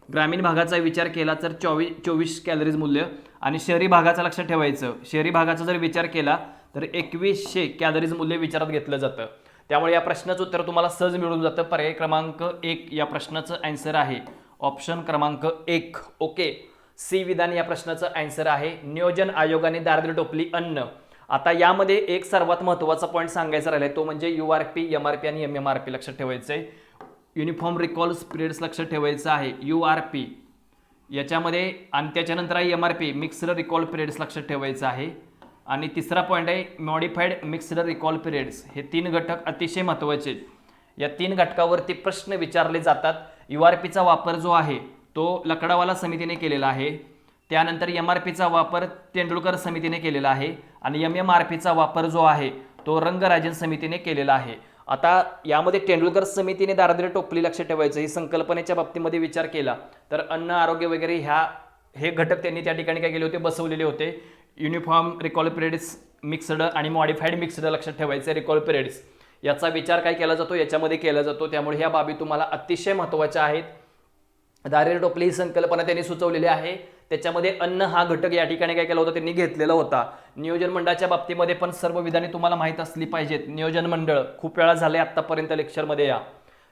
ग्रामीण भागाचा विचार केला तर 24 कॅलरीज मूल्य आणि शहरी भागाचा लक्षात ठेवायचं, शहरी भागाचा जर विचार केला तर 2100 कॅलरीज मूल्य विचारात घेतलं जातं. त्यामुळे या प्रश्नाचं उत्तर तुम्हाला सहज मिळून जातं. पर्याय क्रमांक 1 या प्रश्नाचं आन्सर आहे. ऑप्शन क्रमांक 1. ओके, सी विधान या प्रश्नाचं आन्सर आहे. नियोजन आयोगाने दारिद्र्य टोपली अन्न. आता यामध्ये एक सर्वात महत्त्वाचा पॉईंट सांगायचा राहिलाय तो म्हणजे URP, MRP आणि MMRP लक्षात ठेवायचंय. युनिफॉर्म रिकॉल पिरियड्स लक्षात ठेवायचं आहे. URP याच्यामध्ये आणि त्याच्यानंतर आहे MRP मिक्स्ड रिकॉल पिरियड्स लक्षात ठेवायचं आहे. आणि तिसरा पॉईंट आहे मॉडिफाईड मिक्स्ड रिकॉल पिरियड्स. हे 3 घटक अतिशय महत्त्वाचे आहेत. या 3 घटकावरती प्रश्न विचारले जातात. URPचा वापर जो आहे तो लकडावाला समितीने केलेला आहे. त्यानंतर MRPचा वापर तेंडुलकर समितीने केलेला आहे आणि MMRPचा वापर जो आहे तो रंगराजन समितीने केलेला आहे. आता यामध्ये तेंडुलकर समितीने दारिद्र्य टोपली लक्षात ठेवायचं ही संकल्पनेच्या बाबतीमध्ये विचार केला तर अन्न, आरोग्य वगैरे हे घटक त्यांनी त्या ठिकाणी काय केले होते? बसवलेले होते. युनिफॉर्म रिकॉल पिरियड्स मिक्स्ड आणि मॉडिफाईड मिक्स्ड लक्षात ठेवायचे. रिकॉल पिरियड्स याचा विचार काय केला जातो? याच्यामध्ये केला जातो. त्यामुळे ह्या बाबी तुम्हाला अतिशय महत्त्वाच्या आहेत. दारिद्र्य टोपली ही संकल्पना त्यांनी सुचवलेली आहे. त्याच्यामध्ये अन्न हा घटक या ठिकाणी काय केला होता, त्यांनी घेतलेला होता. नियोजन मंडळाच्या बाबतीमध्ये पण सर्व विधाने तुम्हाला माहीत असली पाहिजेत. नियोजन मंडळ खूप वेळा झाले आतापर्यंत लेक्चरमध्ये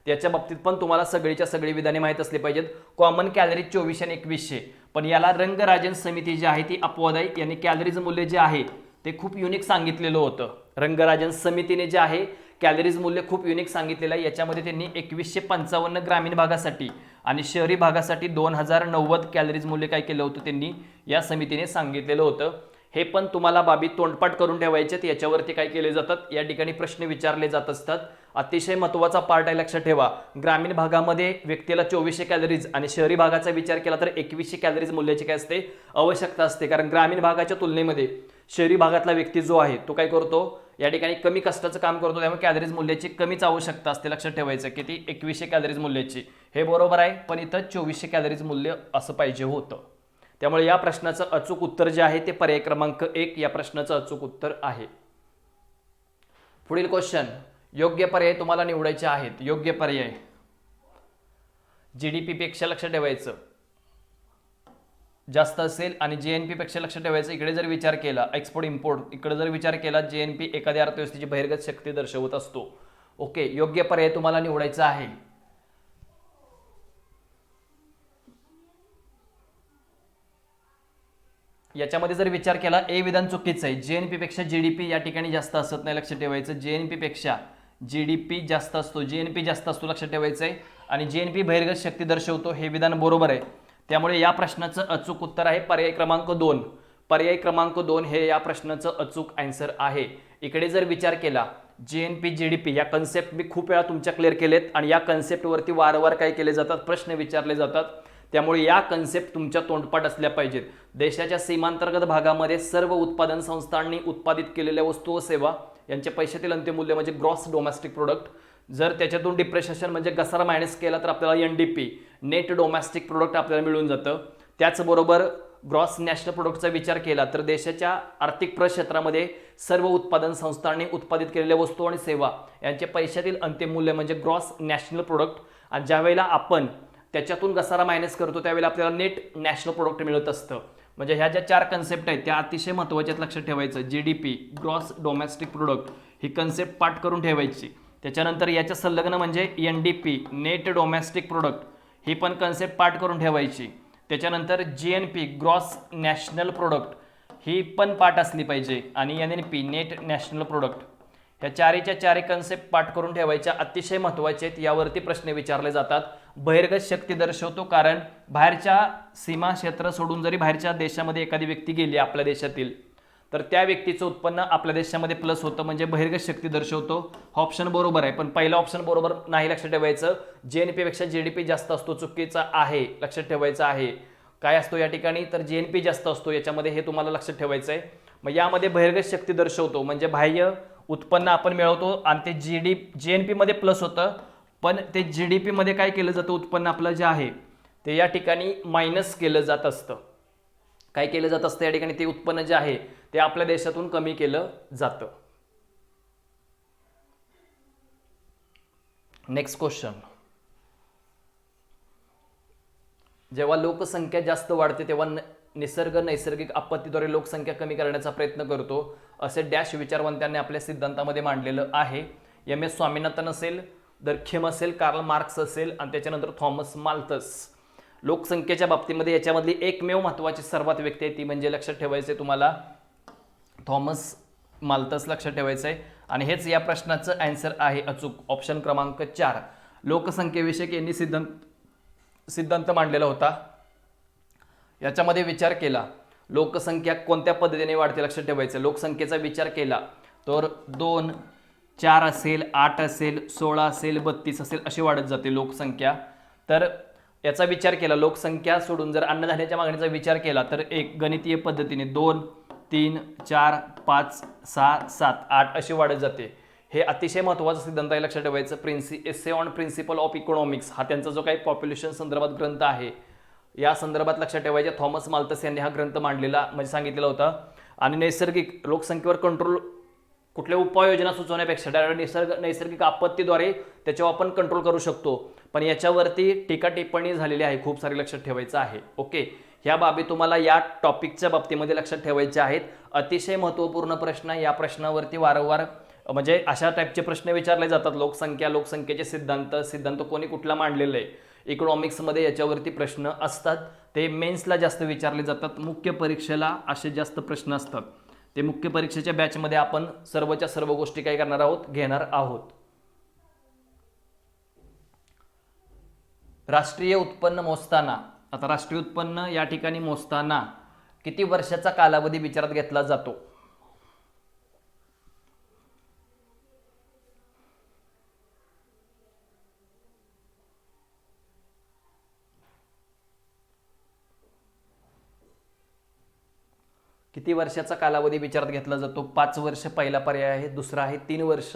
याच्या बाबतीत पण तुम्हाला सगळीच्या सगळी विधाने माहीत असली पाहिजेत. कॉमन कॅलरी 2400 आणि 2100, पण याला रंगराजन समिती जी आहे ती अपवाद आहे. यांनी कॅलरीज मूल्य जे आहे ते खूप युनिक सांगितलेलं होतं. रंगराजन समितीने जे आहे कॅलरीज मूल्य खूप युनिक सांगितलेलं आहे. याच्यामध्ये त्यांनी 2155 ग्रामीण भागासाठी आणि शहरी भागासाठी 2090 कॅलरीज मूल्य काय केलं होतं, त्यांनी या समितीने सांगितलेलं होतं. हे पण तुम्हाला बाबी तोंडपाठ करून ठेवायचे. याच्यावरती काय केले जातात, या ठिकाणी प्रश्न विचारले जात असतात. अतिशय महत्त्वाचा पार्ट आहे, लक्षात ठेवा. ग्रामीण भागामध्ये व्यक्तीला 2400 कॅलरीज आणि शहरी भागाचा विचार केला तर 2100 कॅलरीज मूल्याची काय असते, आवश्यकता असते. कारण ग्रामीण भागाच्या तुलनेमध्ये शहरी भागातला व्यक्ती जो आहे तो काय करतो, या ठिकाणी कमी कष्टाचं काम करतो, त्यामुळे कॅलरीज मूल्याची कमीच आवश्यकता असते. लक्षात ठेवायचं की ती 2100 कॅलरीज मूल्याची, हे बरोबर आहे, पण इथं 2400 कॅलरीज मूल्य असं पाहिजे होतं. त्यामुळे या प्रश्नाचं अचूक उत्तर जे आहे ते पर्याय क्रमांक 1 या प्रश्नाचं अचूक उत्तर आहे. पुढील क्वेश्चन, योग्य पर्याय तुम्हाला निवडायचे आहेत. योग्य पर्याय जीडीपी पेक्षा लक्षात ठेवायचं जास्त असेल आणि जेएनपी पेक्षा लक्षात ठेवायचं. इकडे जर विचार केला एक्सपोर्ट इम्पोर्ट, इकडे जर विचार केला जेएनपी एखाद्या अर्थव्यवस्थेची बहिर्गत शक्ती दर्शवत असतो. ओके, योग्य पर्याय तुम्हाला निवडायचा आहे. याच्यामध्ये जर विचार केला ए विधान चुकीचं आहे. जेएनपी पेक्षा जीडीपी या ठिकाणी जास्त असत नाही, लक्षात ठेवायचं. जेएनपी पेक्षा जीडीपी जास्त असतो, जेएनपी जास्त असतो, लक्षात ठेवायचं आहे. आणि जेएनपी बहिर्गत शक्ती दर्शवतो, हे विधान बरोबर आहे. त्यामुळे या प्रश्नाचं अचूक उत्तर आहे पर्याय क्रमांक 2. पर्याय क्रमांक 2 हे या प्रश्नाचं अचूक आन्सर आहे. इकडे जर विचार केला जेएनपी जीडीपी या कन्सेप्ट मी खूप वेळा तुमच्या क्लिअर केलेत आणि या कन्सेप्टवरती वारंवार काय केले जातात, प्रश्न विचारले जातात. त्यामुळे या कन्सेप्ट तुमच्या तोंडपाठ असल्या पाहिजेत. देशाच्या सीमांतर्गत भागामध्ये सर्व उत्पादन संस्थांनी उत्पादित केलेल्या वस्तू व सेवा यांचे पैशातील अंतिम मूल्य म्हणजे ग्रॉस डोमेस्टिक प्रोडक्ट. जर त्याच्यातून डिप्रेशन म्हणजे घसारा मायनस केला तर आपल्याला एनडीपी नेट डोमेस्टिक प्रोडक्ट आपल्याला मिळून जातं. त्याचबरोबर ग्रॉस नॅशनल प्रोडक्टचा विचार केला तर देशाच्या आर्थिक प्रक्षेत्रामध्ये सर्व उत्पादन संस्थांनी उत्पादित केलेल्या वस्तू आणि सेवा यांचे पैशातील अंतिम मूल्य म्हणजे ग्रॉस नॅशनल प्रोडक्ट. आणि ज्यावेळेला आपण त्याच्यातून घसारा मायनस करतो त्यावेळेला आपल्याला नेट नॅशनल प्रोडक्ट मिळत असतं. म्हणजे ह्या ज्या 4 कन्सेप्ट आहेत त्या अतिशय महत्त्वाच्या लक्षात ठेवायचं. जीडीपी ग्रॉस डोमेस्टिक प्रोडक्ट ही कन्सेप्ट पाठ करून ठेवायची. त्याच्यानंतर याच्या संलग्न म्हणजे एनडीपी नेट डोमेस्टिक प्रोडक्ट ही पण कन्सेप्ट पाठ करून ठेवायची. त्याच्यानंतर जीएनपी ग्रॉस नॅशनल प्रोडक्ट ही पण पाठ असली पाहिजे. आणि एनएनपी नेट नॅशनल प्रोडक्ट ह्या 4च्या 4 कन्सेप्ट पाठ करून ठेवायच्या, अतिशय महत्त्वाचे आहेत. यावरती प्रश्न विचारले जातात. बहिर्गत शक्ती दर्शवतो कारण बाहेरच्या सीमा क्षेत्र सोडून जरी बाहेरच्या देशामध्ये एखादी व्यक्ती गेली आपल्या देशातील तर त्या व्यक्तीचं उत्पन्न आपल्या देशामध्ये प्लस होतं, म्हणजे बहिर्गत शक्ती दर्शवतो. हा ऑप्शन बरोबर आहे, पण पहिला ऑप्शन बरोबर नाही, लक्षात ठेवायचं. जेएनपी पेक्षा जीडीपी जास्त असतो, चुकीचा आहे, लक्षात ठेवायचं आहे. काय असतो या ठिकाणी तर जेएनपी जास्त असतो याच्यामध्ये, हे तुम्हाला लक्षात ठेवायचं आहे. मग यामध्ये बहिर्गत शक्ती दर्शवतो म्हणजे बाह्य उत्पन्न आपण मिळवतो आणि ते जेएनपी मध्ये प्लस होतं, पण ते जीडीपी मध्ये काय केलं जातं, उत्पन्न आपलं जे आहे ते या ठिकाणी मायनस केलं जात असतं. काय केलं जात असतं या ठिकाणी, ते उत्पन्न जे आहे ते आपल्या देशातून कमी केलं जातं. नेक्स्ट क्वेश्चन, जेव्हा लोकसंख्या जास्त वाढते तेव्हा नैसर्गिक आपत्तीद्वारे लोकसंख्या कमी करण्याचा प्रयत्न करतो, असे डॅश विचारवंतांनी आपल्या सिद्धांतामध्ये मांडलेलं आहे. एम एस स्वामीनाथन असेल, दर्खिम असेल, कार्ल मार्क्स असेल आणि त्याच्यानंतर थॉमस माल्थस. लोकसंख्येच्या बाबतीमध्ये याच्यामधली एकमेव महत्त्वाची सर्वात व्यक्ती आहे ती म्हणजे लक्षात ठेवायचं तुम्हाला थॉमस माल्थस, लक्षात ठेवायचं आहे. आणि हेच या प्रश्नाचं आन्सर आहे अचूक, ऑप्शन क्रमांक 4. लोकसंख्येविषयक यांनी सिद्धांत मांडलेला होता. याच्यामध्ये विचार केला लोकसंख्या कोणत्या पद्धतीने वाढते, लक्षात ठेवायचं. लोकसंख्येचा विचार केला तर 2, 4 असेल, 8 असेल, 16 असेल, 32 असेल अशी वाढत जाते लोकसंख्या. तर याचा विचार केला लोकसंख्या सोडून जर अन्नधान्याच्या मागणीचा विचार केला तर एक गणितीय पद्धतीने 2, 3, 4, 5, 6, 7, 8 अशी वाढत जाते. हे अतिशय महत्त्वाचा सिद्धांत आहे, लक्षात ठेवायचं. Essay on principle of economics हा त्यांचा जो काही पॉप्युलेशन संदर्भात ग्रंथ आहे या संदर्भात लक्षात ठेवायचे. थॉमस माल्थस यांनी हा ग्रंथ मांडलेला म्हणजे सांगितलेला होता. आणि नैसर्गिक लोकसंख्येवर कंट्रोल कुठल्या उपाययोजना सुचवण्यापेक्षा डायरेक्ट नैसर्गिक आपत्तीद्वारे त्याच्यावर आपण कंट्रोल करू शकतो, पण याच्यावरती टीका टिप्पणी झालेली आहे, खूप सारे लक्षात ठेवायचं आहे. ओके, ह्या बाबी तुम्हाला या टॉपिकच्या बाबतीमध्ये लक्षात ठेवायच्या आहेत. अतिशय महत्त्वपूर्ण प्रश्न, या प्रश्नावरती वारंवार म्हणजे अशा टाईपचे प्रश्न विचारले जातात. लोकसंख्येचे सिद्धांत कोणी कुठला मांडलेला आहे, इकॉनॉमिक्समध्ये याच्यावरती प्रश्न असतात. ते मेन्सला जास्त विचारले जातात, मुख्य परीक्षेला असे जास्त प्रश्न असतात. ते मुख्य परीक्षेच्या बॅचमध्ये आपण सर्वच्या सर्व गोष्टी काय करणार आहोत, घेणार आहोत. राष्ट्रीय उत्पन्न मोजताना, आता राष्ट्रीय उत्पन्न या ठिकाणी मोजताना किती वर्षाचा कालावधी विचारात घेतला जातो? किती वर्षाचा कालावधी विचारात घेतला जातो? 5 वर्ष पहिला पर्याय आहे, दुसरा आहे 3 वर्ष,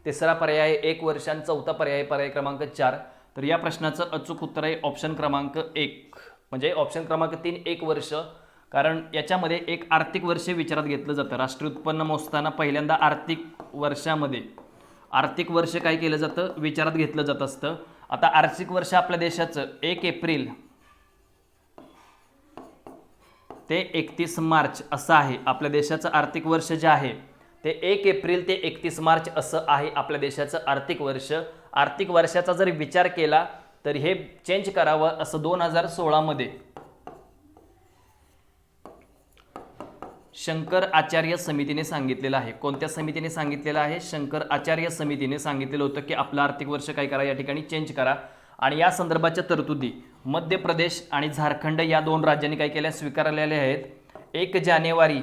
तिसरा पर्याय आहे 1 वर्ष आणि चौथा पर्याय क्रमांक 4. तर या प्रश्नाचं अचूक उत्तर आहे ऑप्शन क्रमांक 1, म्हणजे ऑप्शन क्रमांक 3 1 वर्ष. कारण याच्यामध्ये एक आर्थिक वर्ष विचारात घेतलं जातं. राष्ट्रीय उत्पन्न मोजताना पहिल्यांदा आर्थिक वर्ष काय केलं जातं, विचारात घेतलं जात असतं. आता आर्थिक वर्ष आपल्या देशाचं 1 एप्रिल ते 31 मार्च असं आहे. आपल्या देशाचं आर्थिक वर्ष जे आहे ते 1 एप्रिल ते 31 मार्च असं आहे आपल्या देशाचं आर्थिक वर्ष. आर्थिक वर्षाचा जर विचार केला तर हे चेंज करावं असं 2016 मध्ये शंकर आचार्य समितीने सांगितलेलं आहे. कोणत्या समितीने सांगितलेलं आहे? शंकर आचार्य समितीने सांगितलेलं होतं की आपलं आर्थिक वर्ष काय करा, या ठिकाणी चेंज करा. आणि या संदर्भाच्या तरतुदी मध्य प्रदेश आणि झारखंड या 2 राज्यांनी काय केल्या, स्वीकारलेल्या आहेत. 1 जानेवारी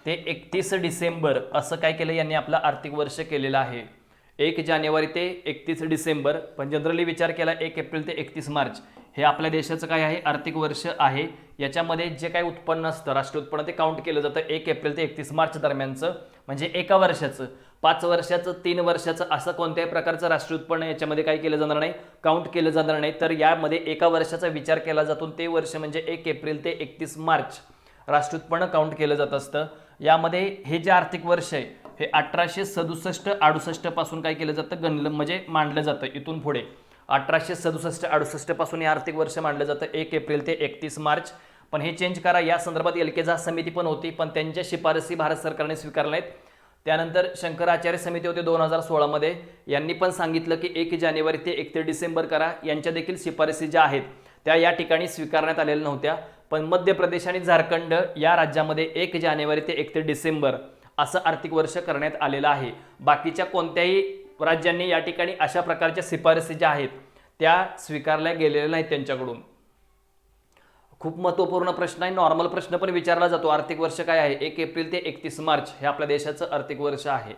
ते 31 डिसेंबर असं काय केलं, यांनी आपलं आर्थिक वर्ष केलेलं आहे. 1 जानेवारी ते 31 डिसेंबर, पण जनरली विचार केला 1 एप्रिल ते 31 मार्च हे आपल्या देशाचं काय आहे, आर्थिक वर्ष आहे. याच्यामध्ये जे काही उत्पन्न असतं, राष्ट्रीय उत्पन्न, ते काउंट केलं जातं 1 एप्रिल ते 31 मार्च दरम्यानचं, म्हणजे एका वर्षाचं. 5 वर्षाचं, 3 वर्षाचं असं कोणत्याही प्रकारचं राष्ट्रीय उत्पन्न याच्यामध्ये काय केलं जाणार नाही, काउंट केलं जाणार नाही. तर यामध्ये एका वर्षाचा विचार केला जातो, ते वर्ष म्हणजे 1 एप्रिल ते 31 मार्च राष्ट्रीय उत्पन्न काउंट केलं जात असतं. यामध्ये हे जे आर्थिक वर्ष आहे हे 1867-68 पासून काय केलं जातं, गणलं म्हणजे मांडलं जातं. इथून पुढे 1867-68 पासून हे आर्थिक वर्ष मांडलं जातं 1 एप्रिल ते 31 मार्च. पण हे चेंज करा, या संदर्भात एलकेजा समिती पण होती, पण त्यांच्या शिफारसी भारत सरकारने स्वीकारल्या आहेत. त्यानंतर शंकराचार्य समिती होते 2016 मध्ये, यांनी पण सांगितलं की 1 जानेवारी ते 31 डिसेंबर करा. यांच्या देखील शिफारसी ज्या आहेत त्या या ठिकाणी स्वीकारण्यात आलेल्या नव्हत्या. पण मध्य प्रदेश आणि झारखंड या राज्यामध्ये 1 जानेवारी ते 31 डिसेंबर असं आर्थिक वर्ष करण्यात आलेलं आहे. बाकीच्या कोणत्याही राज्यांनी या ठिकाणी अशा प्रकारच्या शिफारसी ज्या आहेत त्या स्वीकारल्या गेलेल्या नाहीत त्यांच्याकडून. खूप महत्त्वपूर्ण प्रश्न आहे, नॉर्मल प्रश्न पण विचारला जातो. आर्थिक वर्ष काय आहे? 1 एप्रिल ते 31 मार्च हे आपल्या देशाचं आर्थिक वर्ष आहे.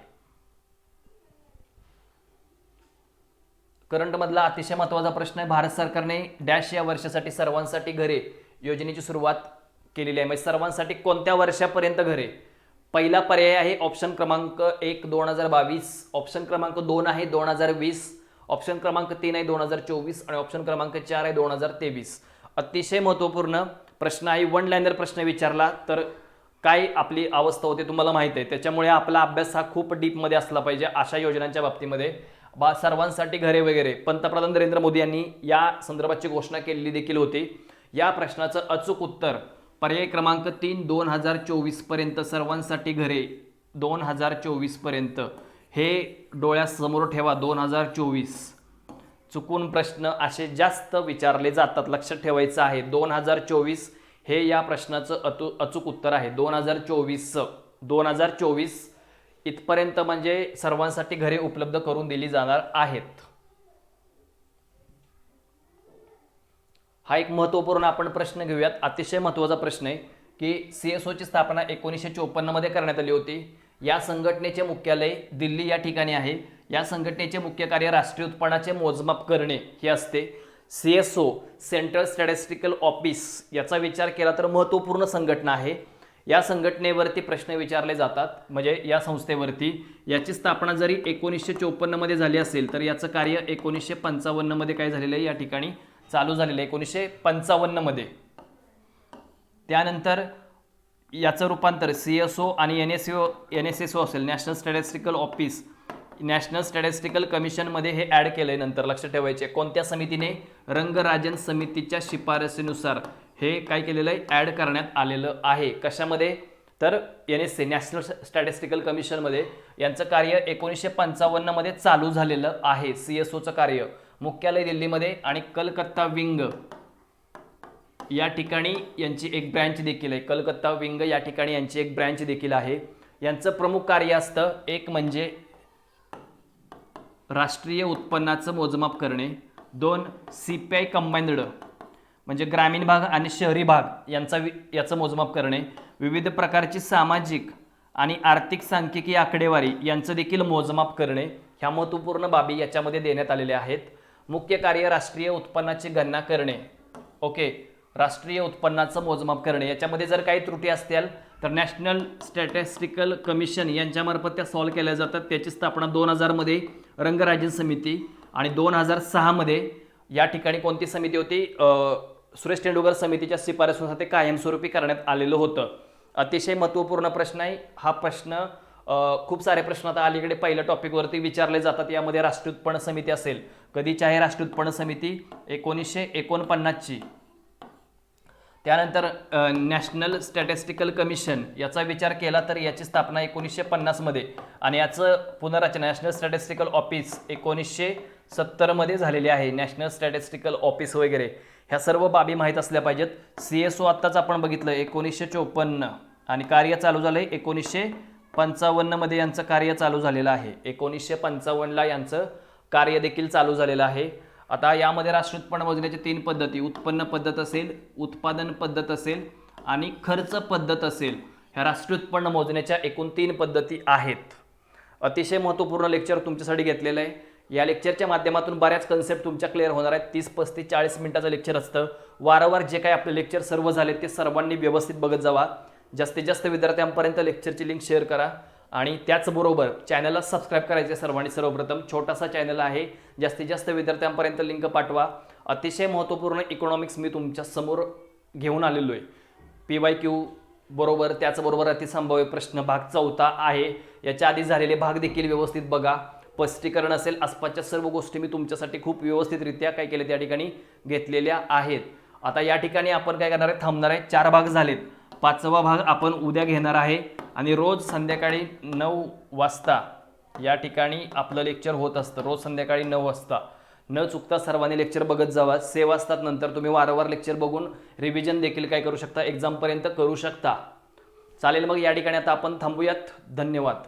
करंट मधला अतिशय महत्त्वाचा प्रश्न आहे. भारत सरकारने डॅश या वर्षासाठी सर्वांसाठी घरे योजनेची सुरुवात केलेली आहे. म्हणजे सर्वांसाठी कोणत्या वर्षापर्यंत घरे? पहिला पर्याय आहे ऑप्शन क्रमांक 1 2022, ऑप्शन क्रमांक 2 आहे 2020, ऑप्शन क्रमांक 3 आहे 2024 आणि ऑप्शन क्रमांक 4 आहे 2023. अतिशय महत्त्वपूर्ण प्रश्न आहे. 1 लाइनर प्रश्न विचारला तर काय आपली अवस्था होते तुम्हाला माहित आहे. त्याच्यामुळे आपला अभ्यास हा खूप डीपमध्ये असला पाहिजे अशा योजनांच्या बाबतीमध्ये. सर्वांसाठी घरे वगैरे पंतप्रधान नरेंद्र मोदी यांनी या संदर्भाची घोषणा केलेली देखील होती. या प्रश्नाचं अचूक उत्तर पर्याय क्रमांक 3 2024 पर्यंत सर्वांसाठी घरे 2024 पर्यंत हे डोळ्यासमोर ठेवा. 2024 चुकून प्रश्न असे जास्त विचारले जातात, लक्षात ठेवायचं आहे. 2024 हे या प्रश्नाचं अचूक उत्तर आहे. 2024 इथपर्यंत म्हणजे सर्वांसाठी घरे उपलब्ध करून दिली जाणार आहेत. हा एक महत्त्वपूर्ण आपण प्रश्न घेऊयात. अतिशय महत्त्वाचा प्रश्न आहे की CSOची स्थापना 1954 मध्ये करण्यात आली होती. या संघटनेचे मुख्यालय दिल्ली या ठिकाणी आहे. या संघटनेचे मुख्य कार्य राष्ट्रीय उत्पन्नाचे मोजमाप करणे हे असते. CSO सेंट्रल स्टॅटिस्टिकल ऑफिस याचा विचार केला तर महत्त्वपूर्ण संघटना आहे. या संघटनेवरती प्रश्न विचारले जातात, म्हणजे या संस्थेवरती. याची स्थापना जरी 1954 मध्ये झाली असेल तर याचं कार्य 1955 मध्ये काय झालेलं आहे, या ठिकाणी चालू झालेलं आहे 1955 मध्ये. त्यानंतर याचं रूपांतर CSO आणि NSSO असेल, national statistical office, national statistical कमिशनमध्ये हे ॲड केलं आहे. नंतर लक्षात ठेवायचे कोणत्या समितीने, रंगराजन समितीच्या शिफारसीनुसार हे काय केलेलं आहे, ॲड करण्यात आलेलं आहे. कशामध्ये, तर NSA नॅशनल स्टॅटिस्टिकल कमिशनमध्ये. यांचं कार्य 1955 मध्ये चालू झालेलं आहे. CSOचं कार्य मुख्यालय दिल्लीमध्ये आणि कलकत्ता विंग या ठिकाणी यांची एक ब्रँच देखील आहे. कलकत्ता विंग या ठिकाणी यांची एक ब्रँच देखील आहे. यांचं प्रमुख कार्य असतं, एक म्हणजे राष्ट्रीय उत्पन्नाचं मोजमाप करणे, 2 CPI कंबाइंड म्हणजे ग्रामीण भाग आणि शहरी भाग याचं मोजमाप करणे, विविध प्रकारची सामाजिक आणि आर्थिक सांख्यिकी आकडेवारी यांचं देखील मोजमाप करणे. ह्या महत्त्वपूर्ण बाबी याच्यामध्ये देण्यात आलेल्या आहेत. मुख्य कार्य राष्ट्रीय उत्पन्नाची गणना करणे. ओके, राष्ट्रीय उत्पन्नाचं मोजमाप करणे. याच्यामध्ये जर काही त्रुटी असतील तर नॅशनल स्टॅटिस्टिकल कमिशन यांच्यामार्फत त्या सॉल्व्ह केल्या जातात. त्याची स्थापना 2000 मध्ये रंगराजन समिती आणि 2006 मध्ये या ठिकाणी कोणती समिती होती, सुरेश तेंडुलकर समितीच्या शिफारसीनुसार ते कायमस्वरूपी करण्यात आलेलं होतं. अतिशय महत्त्वपूर्ण प्रश्न आहे हा प्रश्न. खूप सारे प्रश्न आता अलीकडे पहिल्या टॉपिकवरती विचारले जातात. यामध्ये राष्ट्रीय उत्पन्न समिती असेल, कधीची आहे राष्ट्रीय उत्पन्न समिती, 1949ची. त्यानंतर नॅशनल स्टॅटिस्टिकल कमिशन याचा विचार केला तर याची स्थापना 1950 मध्ये आणि याचं पुनर्रचना नॅशनल स्टॅटिस्टिकल ऑफिस 1970 मध्ये झालेली आहे. नॅशनल स्टॅटिस्टिकल ऑफिस वगैरे ह्या सर्व बाबी माहीत असल्या पाहिजेत. CSO आत्ताच आपण बघितलं 1954 आणि कार्य चालू झालंय 1955 मध्ये यांचं कार्य चालू झालेलं आहे. 1955ला यांचं कार्य देखील चालू झालेलं आहे. आता यामध्ये राष्ट्रीय उत्पन्न मोजण्याच्या 3 पद्धती, उत्पन्न पद्धत असेल, उत्पादन पद्धत असेल आणि खर्च पद्धत असेल. ह्या राष्ट्रीय उत्पन्न मोजण्याच्या एकूण 3 पद्धती आहेत. अतिशय महत्त्वपूर्ण लेक्चर तुमच्यासाठी घेतलेलं आहे. या लेक्चरच्या माध्यमातून बऱ्याच कन्सेप्ट तुमच्या क्लिअर होणार आहेत. 30, 35, 40 मिनिटाचं लेक्चर असतं. वारंवार जे काही आपले लेक्चर सर्व झाले ते सर्वांनी व्यवस्थित बघत जावा. जास्तीत जास्त विद्यार्थ्यांपर्यंत लेक्चरची लिंक शेअर करा आणि त्याचबरोबर चॅनलला सबस्क्राईब करायचे सर्वांनी. सर्वप्रथम छोटासा चॅनल आहे, जास्तीत जास्त विद्यार्थ्यांपर्यंत लिंक पाठवा. अतिशय महत्त्वपूर्ण इकॉनॉमिक्स मी तुमच्या समोर घेऊन आलेलो आहे. PYQ बरोबर, त्याचबरोबर अतिसंभाव्य प्रश्न भाग 4 आहे. याच्या आधी झालेले भाग देखील व्यवस्थित बघा. स्पष्टीकरण असेल, आसपासच्या सर्व गोष्टी मी तुमच्यासाठी खूप व्यवस्थितरित्या काय केले त्या ठिकाणी घेतलेल्या आहेत. आता या ठिकाणी आपण काय करणार आहे, थांबणार आहे. 4 भाग झालेत. 5वा भाग आपण उद्या घेणार आहे आणि रोज संध्याकाळी 9 वाजता या ठिकाणी आपलं लेक्चर होत असतं. रोज संध्याकाळी 9 वाजता न चुकता सर्वांनी लेक्चर बघत जावा. सेवा असतात, नंतर तुम्ही वारंवार लेक्चर बघून रिव्हिजन देखील काय करू शकता, एक्झामपर्यंत करू शकता. चालेल, मग या ठिकाणी आता आपण थांबूयात. धन्यवाद.